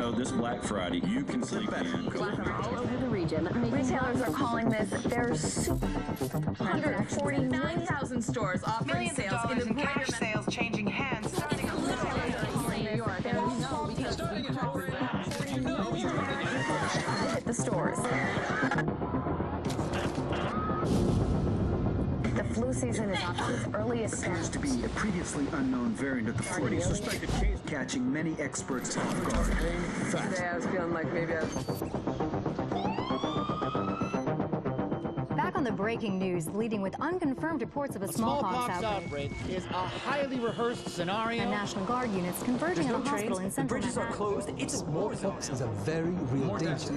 know this Black Friday, you can sleep better. All over the region. Retailers are calling this their 149,000 stores offering sales in the cash sales changing hands. Hit the stores. The flu season is off to its earliest start. Appears to be a previously unknown variant of the flu, suspected case catching many experts off guard. Today I was feeling like maybe Back on the breaking news, leading with unconfirmed reports of a smallpox outbreak is a highly rehearsed scenario. And National Guard units converging on a hospital in central Manhattan. The bridges are closed. It's smallpox is a very real danger.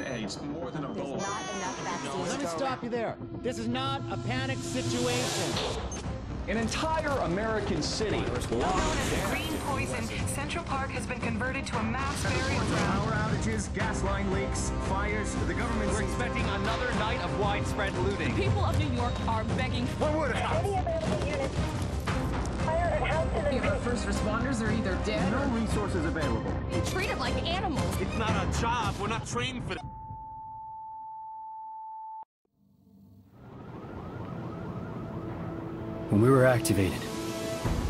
More than a There's not enough vaccines. Let me stop you there. This is not a panic situation. An entire American city was locked down. Green poison. Central Park has been converted to a mass burial ground. Power outages, gas line leaks, fires. The government's Expecting another night of widespread looting. People of New York are begging. What would have Any available units. Fire and house to the our first responders are either dead no resources available. being treated like animals. It's not our job. We're not trained for that. When we were activated,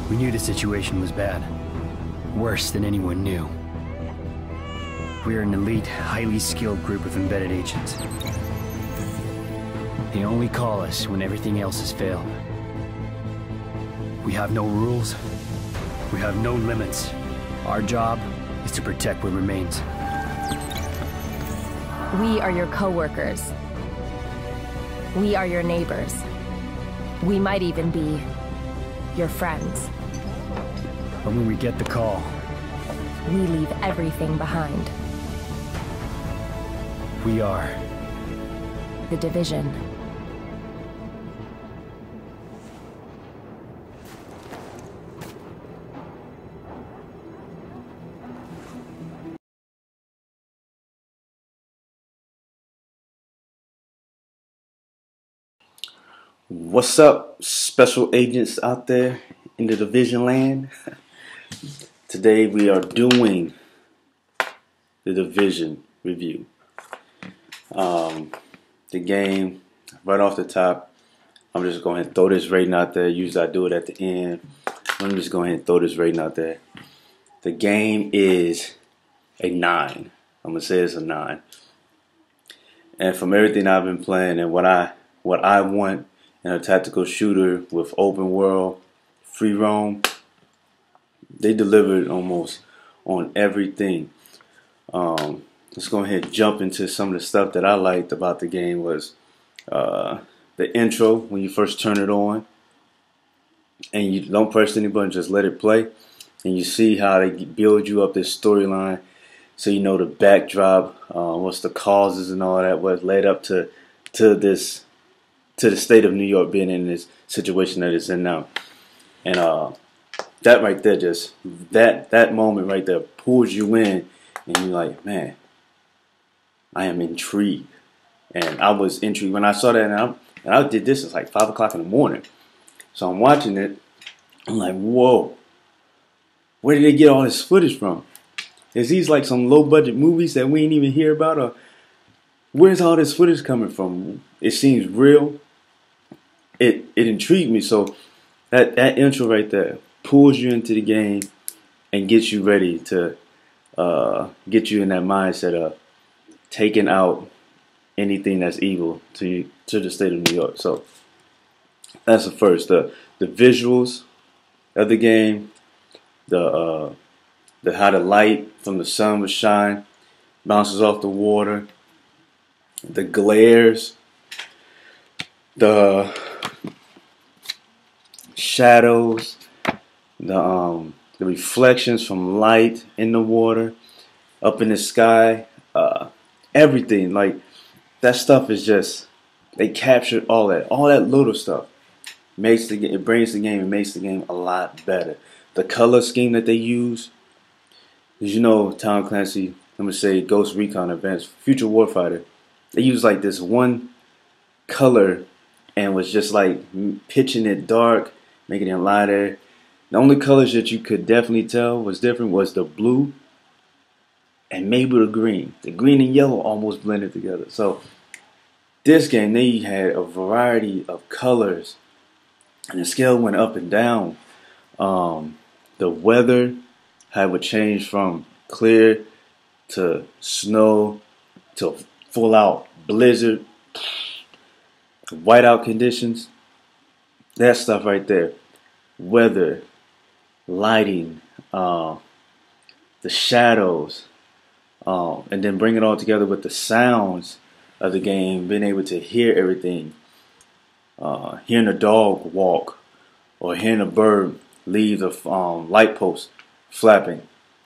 we knew the situation was bad. Worse than anyone knew. We are an elite, highly skilled group of embedded agents. They only call us when everything else has failed. We have no rules. We have no limits. Our job is to protect what remains. We are your co-workers. We are your neighbors. We might even be your friends. But when we get the call, We leave everything behind. we are The Division. What's up, special agents out there in the Division land? Today we are doing the Division review. The game, right off the top, I'm just going to throw this rating out there. Usually I do it at the end. Let me just go ahead and throw this rating out there. The game is a 9. I'm going to say it's a 9. And from everything I've been playing and what I want in a tactical shooter with open world, free roam, they delivered almost on everything. Let's go ahead and jump into some of the stuff that I liked about the game was the intro when you first turn it on. And you don't press any button, just let it play. And you see how they build you up this storyline. So you know the backdrop, what's the causes and all that, what led up to the state of New York being in this situation that it's in now. And that right there, just that moment right there pulls you in, and you're like, man, I am intrigued. And I was intrigued when I saw that, and I did this. It's like 5 o'clock in the morning, so I'm watching it. I'm like, whoa, where did they get all this footage from? Is these like some low budget movies that we ain't even hear about, or where's all this footage coming from? It seems real. It intrigued me. So that intro right there pulls you into the game and gets you ready to get you in that mindset of taking out anything that's evil to the state of New York. So that's the first. The visuals of the game, the how the light from the sun would shine, bounces off the water, the glares, the shadows, the reflections from light in the water, up in the sky, everything, like that stuff is just, they captured all that little stuff. It brings the game and makes the game a lot better. The color scheme that they use, as you know, Tom Clancy, I'm gonna say Ghost Recon Advanced Future Warfighter, they use like this one color and was just like pitching it dark, making it lighter. The only colors that you could definitely tell was different was the blue and maybe the green. The green and yellow almost blended together. So this game, they had a variety of colors, and the scale went up and down. The weather would change from clear to snow to full out blizzard, whiteout conditions. That stuff right there. Weather, lighting, the shadows, and then bring it all together with the sounds of the game, being able to hear everything, hearing a dog walk or hearing a bird leave the light post flapping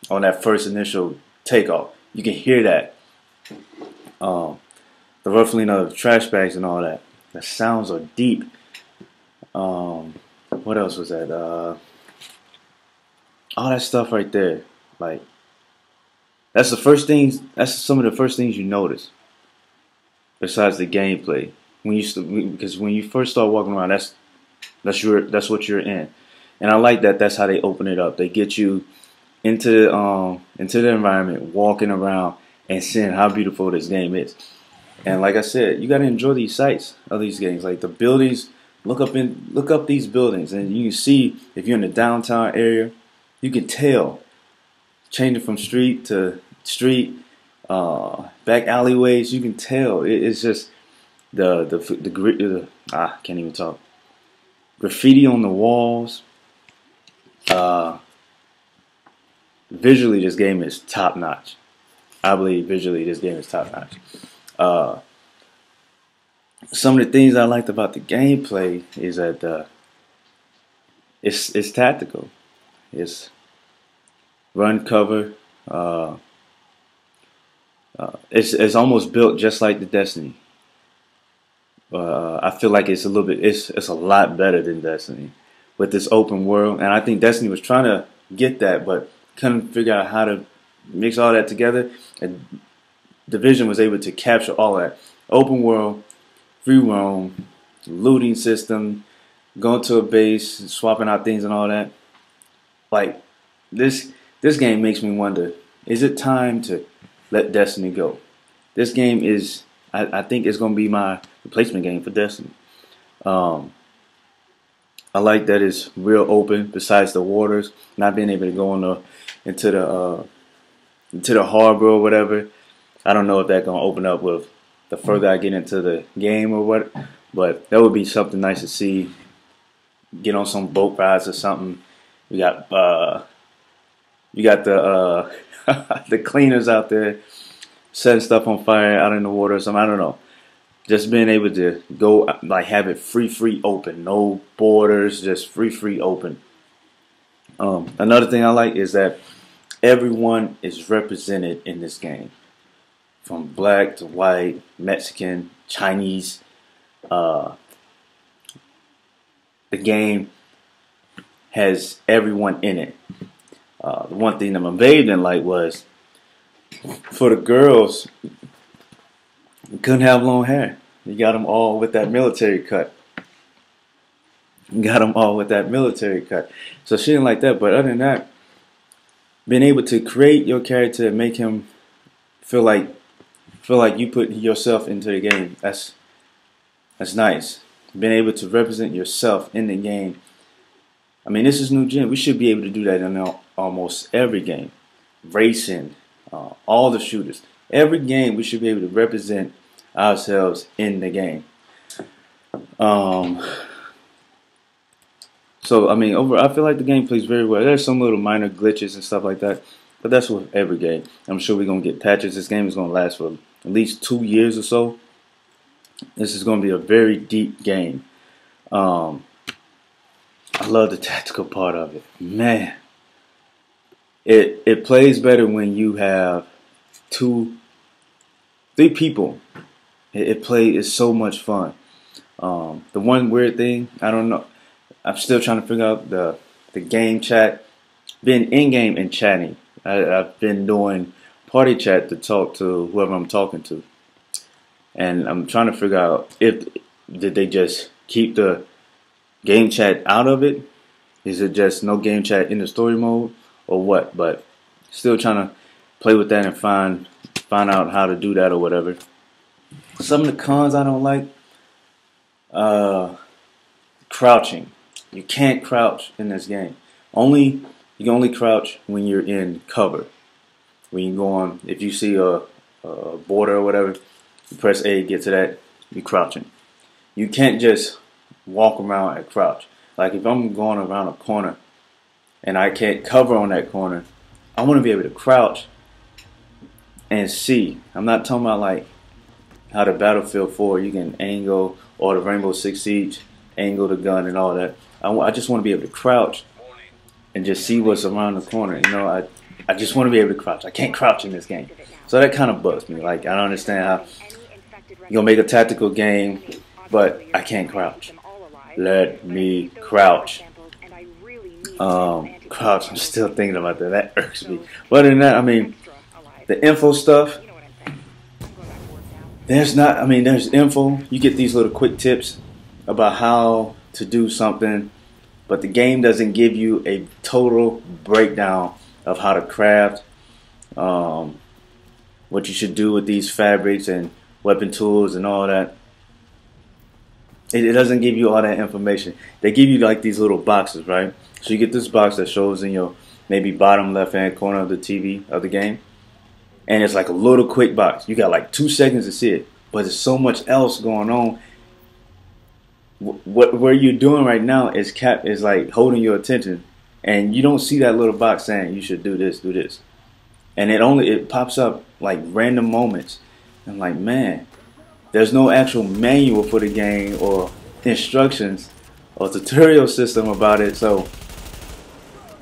on that first initial takeoff. You can hear that. The ruffling of the trash bags and all that. The sounds are deep. What else was that? All that stuff right there. Like, that's the first things. That's some of the first things you notice. Besides the gameplay, because when you first start walking around, that's what you're in. And I like that. That's how they open it up. They get you into the environment, walking around and seeing how beautiful this game is. And like I said, you got to enjoy these sights of these games, like the buildings. Look up these buildings, and you can see if you're in the downtown area, you can tell changing from street to street, back alleyways. You can tell it's just I can't even talk. Graffiti on the walls. Visually, this game is top notch. I believe visually this game is top notch. Some of the things I liked about the gameplay is that it's tactical. It's run, cover. It's almost built just like the Destiny. I feel like it's a lot better than Destiny with this open world, and I think Destiny was trying to get that, but couldn't figure out how to mix all that together. And Division was able to capture all that open world, free roam, looting system, going to a base, swapping out things and all that. Like this game makes me wonder: is it time to let Destiny go? This game is, I think, it's going to be my replacement game for Destiny. I like that it's real open. Besides the waters, not being able to go into the harbor or whatever. I don't know if that's going to open up with the further I get into the game or what, but that would be something nice to see. Get on some boat rides or something. You got the the cleaners out there setting stuff on fire out in the water or something. I don't know. Just being able to go, like, have it free open, no borders, just free open. Another thing I like is that everyone is represented in this game, from black to white, Mexican, Chinese. The game has everyone in it. The one thing that my babe didn't like was, for the girls, you couldn't have long hair. You got them all with that military cut. So she didn't like that. But other than that, being able to create your character and make him feel like you put yourself into the game, that's nice. Being able to represent yourself in the game. I mean, this is new gen. We should be able to do that in almost every game. Racing, all the shooters. Every game we should be able to represent ourselves in the game. So I mean, I feel like the game plays very well. There's some little minor glitches and stuff like that, but that's with every game. I'm sure we're gonna get patches. This game is gonna last for at least 2 years or so. This is gonna be a very deep game. I love the tactical part of it. Man, it plays better when you have 2-3 people. It's so much fun. The one weird thing, I don't know, I'm still trying to figure out the game chat. Been in game and chatting. I've been doing party chat to talk to whoever I'm talking to, and I'm trying to figure out did they just keep the game chat out of it? Is it just no game chat in the story mode or what? But still trying to play with that and find out how to do that or whatever. Some of the cons I don't like. Crouching. You can't crouch in this game. You can only crouch when you're in cover. When you go on, if you see a border or whatever, you press A, get to that, you're crouching. You can't just walk around and crouch. Like if I'm going around a corner and I can't cover on that corner, I want to be able to crouch and see. I'm not talking about like how the Battlefield 4 you can angle, or the Rainbow Six Siege angle the gun and all that. I just want to be able to crouch and just see what's around the corner. You know, I just want to be able to crouch. I can't crouch in this game. So that kind of bugs me. Like, I don't understand how you're going to make a tactical game, but I can't crouch. Let me crouch. Crouch, I'm still thinking about that. That irks me. But other than that, I mean, the info stuff, there's info. You get these little quick tips about how to do something, but the game doesn't give you a total breakdown of how to craft, what you should do with these fabrics and weapon tools and all that. It doesn't give you all that information. They give you like these little boxes, right? So you get this box that shows in your maybe bottom left hand corner of the TV of the game, and it's like a little quick box. You got like 2 seconds to see it, but there's so much else going on. What you're doing right now is like holding your attention, and you don't see that little box saying you should do this, and it pops up like random moments. I'm like, man, there's no actual manual for the game or instructions or tutorial system about it. So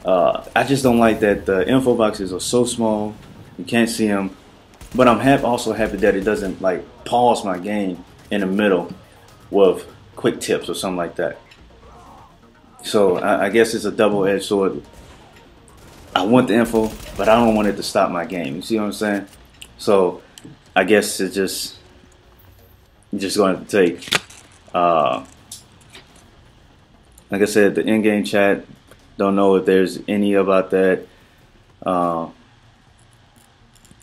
I just don't like that the info boxes are so small, you can't see them. But I'm also happy that it doesn't like pause my game in the middle with quick tips or something like that. So I guess it's a double-edged sword. I want the info, but I don't want it to stop my game. You see what I'm saying? So I guess it's just going to take, like I said, the in-game chat. Don't know if there's any about that.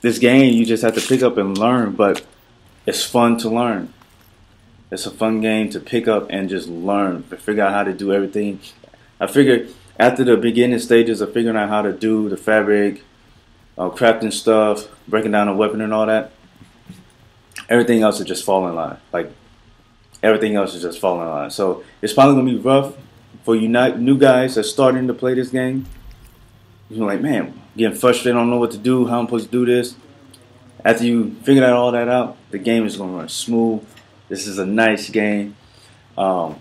This game, you just have to pick up and learn, but it's fun to learn. It's a fun game to pick up and just learn, to figure out how to do everything. I figured after the beginning stages of figuring out how to do the fabric, crafting stuff, breaking down a weapon and all that, everything else will just fall in line. Like, everything else is just falling in line. So it's probably going to be rough for you new guys that's starting to play this game. You're like, man, getting frustrated, I don't know what to do, how I'm supposed to do this. After you figure all that out, the game is going to run smooth. This is a nice game.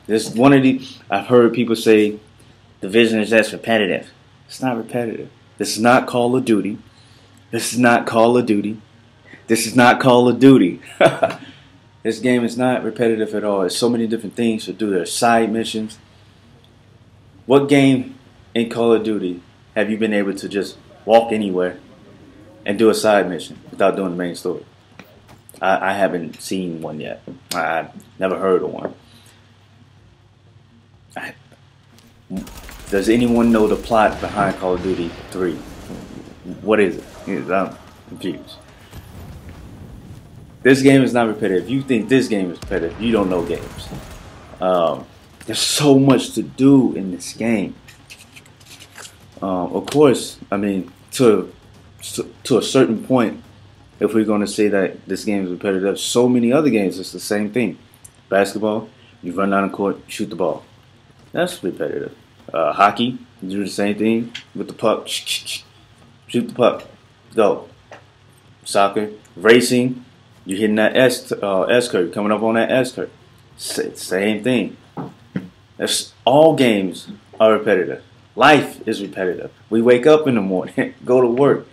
This one of the, I've heard people say Division is just repetitive. It's not repetitive. This is not Call of Duty. This is not Call of Duty. This is not Call of Duty. This game is not repetitive at all. There's so many different things to do. There's side missions. What game in Call of Duty have you been able to just walk anywhere and do a side mission without doing the main story? I haven't seen one yet. I've never heard of one. Does anyone know the plot behind Call of Duty 3? What is it? I'm confused. This game is not repetitive. If you think this game is repetitive, you don't know games. There's so much to do in this game. Of course, I mean, to a certain point, if we're going to say that this game is repetitive, so many other games, it's the same thing. Basketball, you run down the court, shoot the ball. That's repetitive. Hockey, you do the same thing with the puck. Shoot the puck. Go. Soccer, racing, you're hitting that S curve, coming up on that S curve. Same thing. All games are repetitive. Life is repetitive. We wake up in the morning, go to work.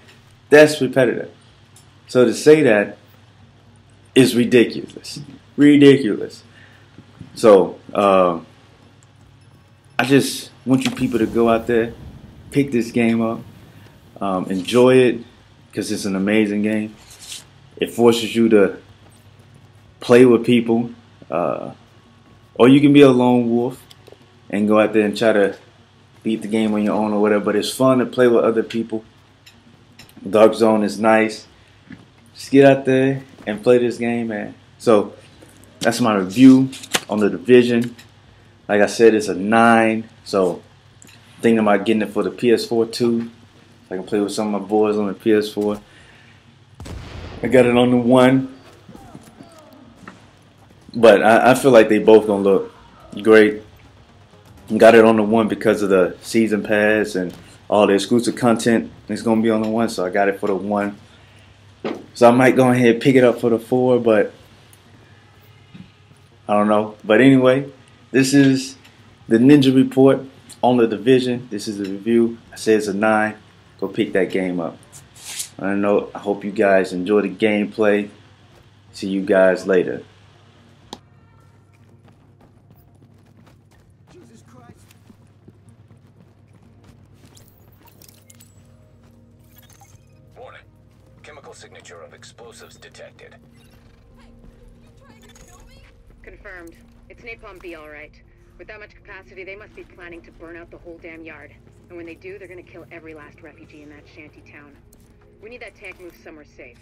That's repetitive. So to say that is ridiculous. Ridiculous. So I just want you people to go out there, pick this game up, enjoy it, because it's an amazing game. It forces you to play with people, or you can be a lone wolf and go out there and try to beat the game on your own or whatever. But it's fun to play with other people. Dark Zone is nice. Just get out there and play this game, man. So that's my review on The Division. Like I said, it's a 9. So thinking about getting it for the PS4 too. I can play with some of my boys on the PS4. I got it on the 1. But I feel like they both gonna look great. Got it on the 1 because of the season pass and all the exclusive content is gonna be on the 1, so I got it for the 1. So I might go ahead and pick it up for the 4, but I don't know. But anyway, this is the Ninja Report on The Division. This is the review. I said it's a 9. Go pick that game up. I don't know. I hope you guys enjoy the gameplay. See you guys later. Jesus Christ. Warning. Chemical signature of explosives detected. Confirmed. It's Napalm B, all right. With that much capacity, they must be planning to burn out the whole damn yard. And when they do, they're gonna kill every last refugee in that shanty town. We need that tank moved somewhere safe.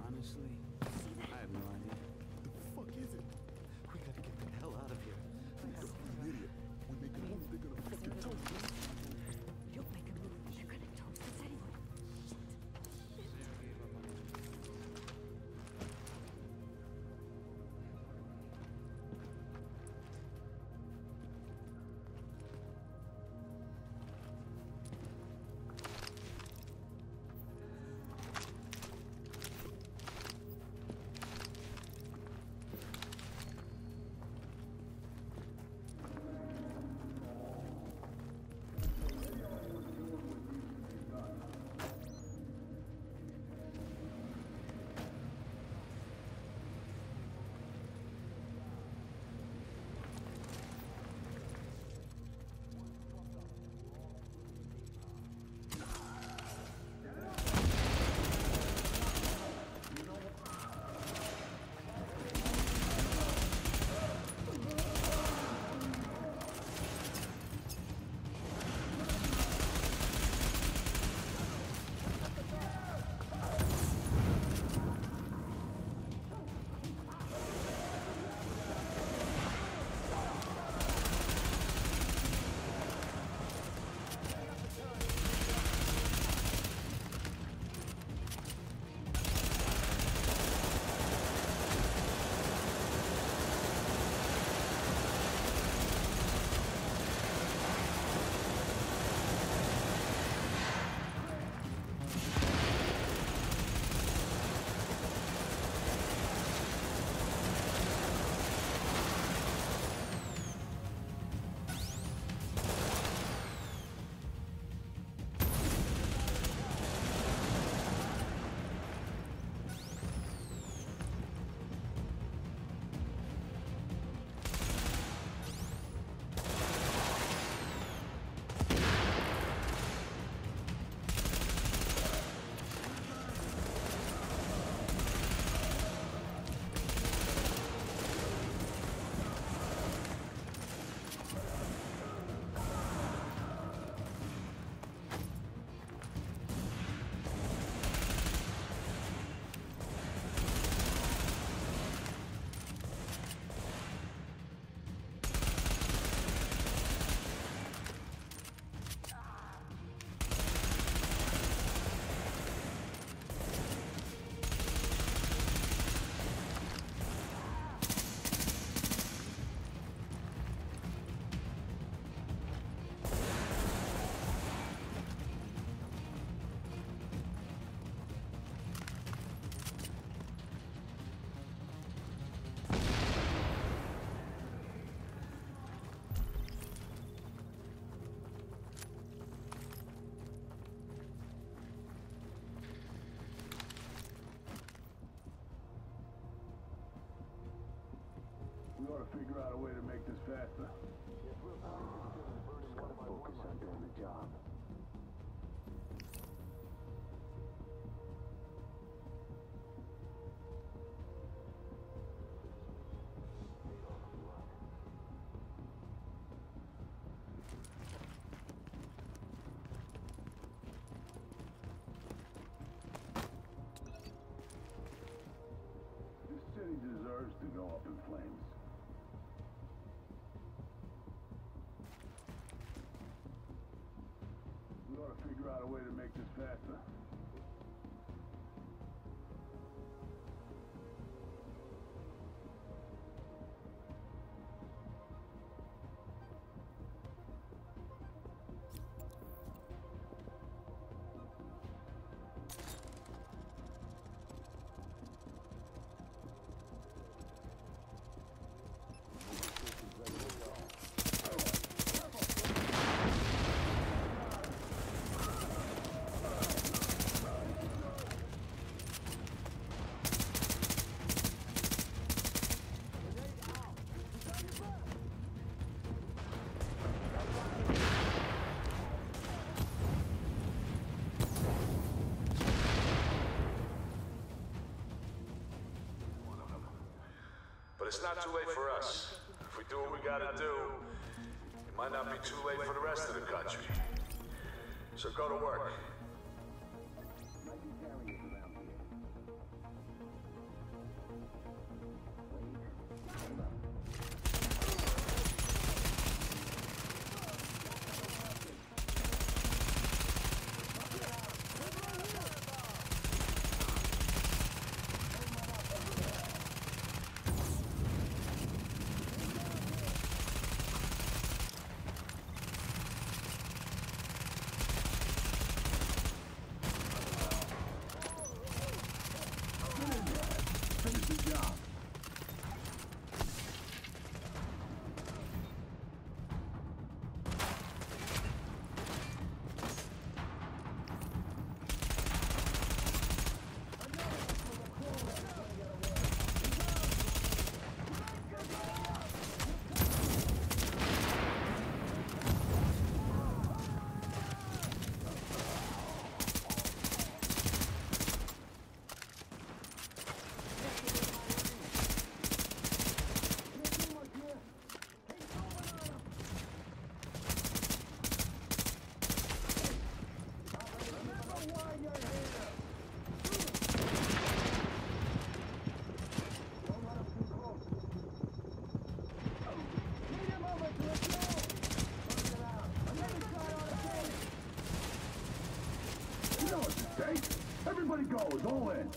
Honestly, I have no idea. The fuck is it? We gotta get the hell out of here. Don't be an idiot. We make a move, they're gonna fucking toast us. You don't make a move, they're gonna toast us anyway. We ought to figure out a way to make this faster. Focus on doing the job. go up in flames. We ought to figure out a way to make this faster. It's not too late for us. If we do what we gotta do, it might not be too late for the rest of the country. So go to work. Everybody goes, all in.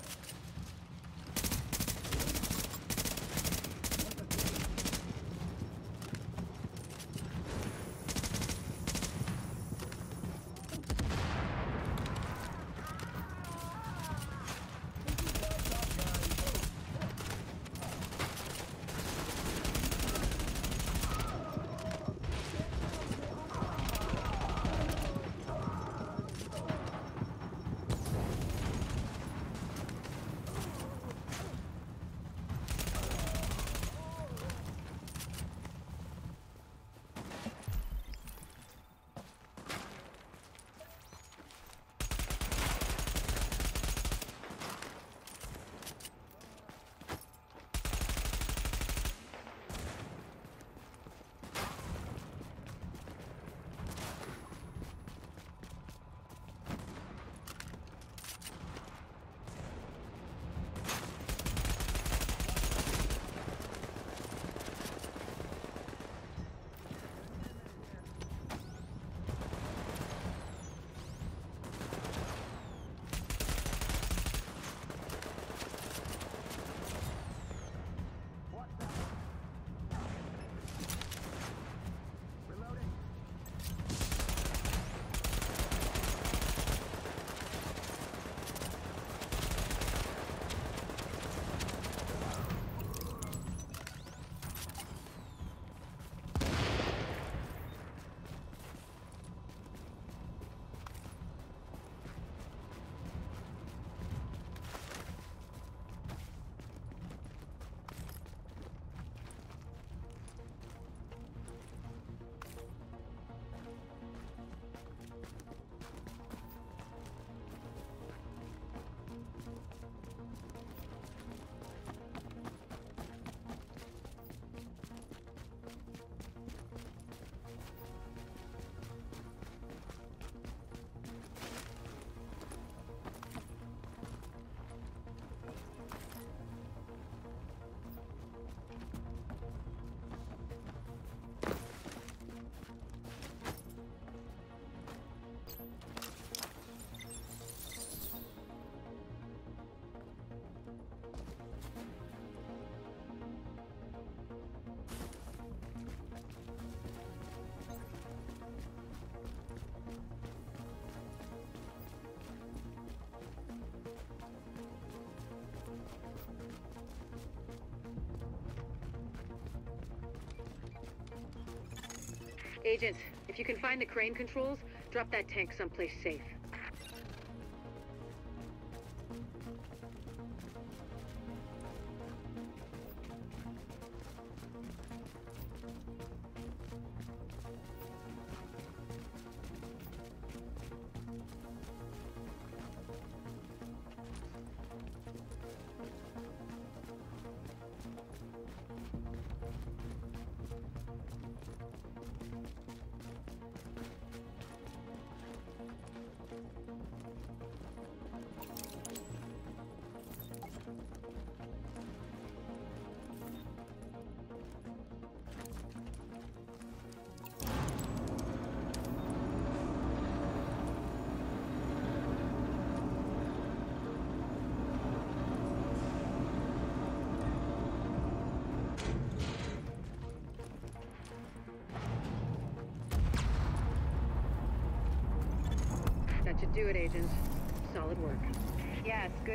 Agent, if you can find the crane controls, drop that tank someplace safe. That should do it, Agent. Solid work. Yes, good.